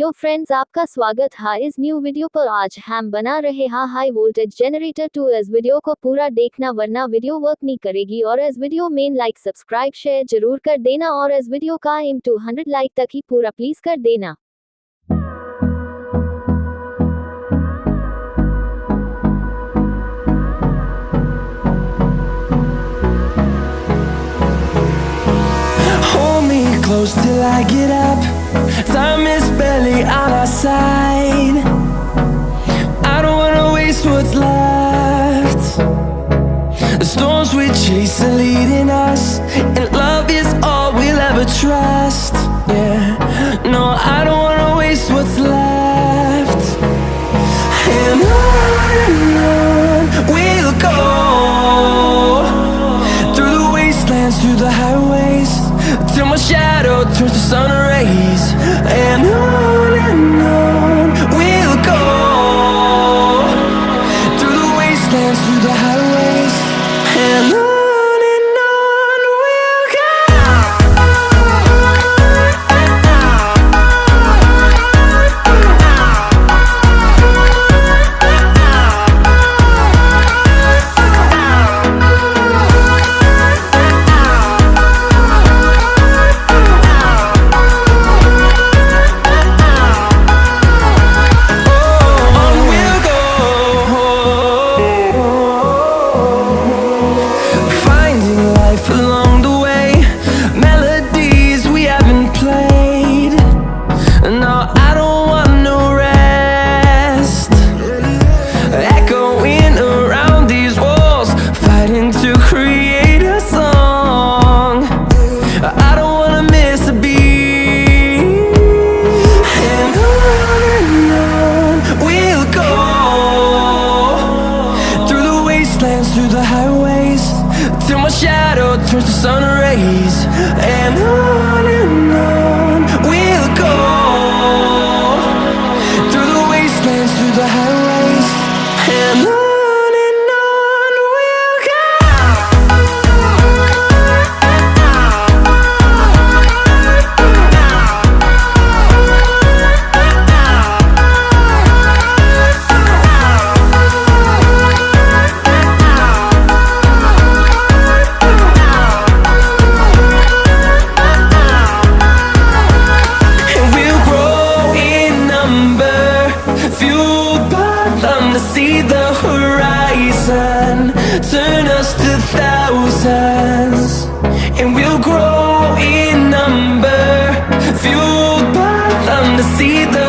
Hello friends, आपका स्वागत है इस न्यू वीडियो पर। आज हम बना रहे हैं हाई वोल्टेज जनरेटर 2। इस वीडियो को पूरा देखना वरना वीडियो वर्क नहीं करेगी। और इस वीडियो में लाइक सब्सक्राइब शेयर जरूर कर देना और इस वीडियो का एम 200 लाइक तक ही पूरा प्लीज कर देना। Close till I get up. Time is barely on our side. I don't wanna waste what's left. The storms we chase are leading us, and love is all we'll ever trust. Yeah, no, I don't wanna waste what's left. And on we'll go, through the wastelands, through the highways, till my shadow turns to sun rays. And on we'll go, through the wastelands, through the highways, and on we'll go. Through the highways, till my shadow turns to sun rays. And on we'll go, through the wastelands, through the highways, and on we'll go. See the horizon, turn us to thousands, and we'll grow in number, fueled by them to see the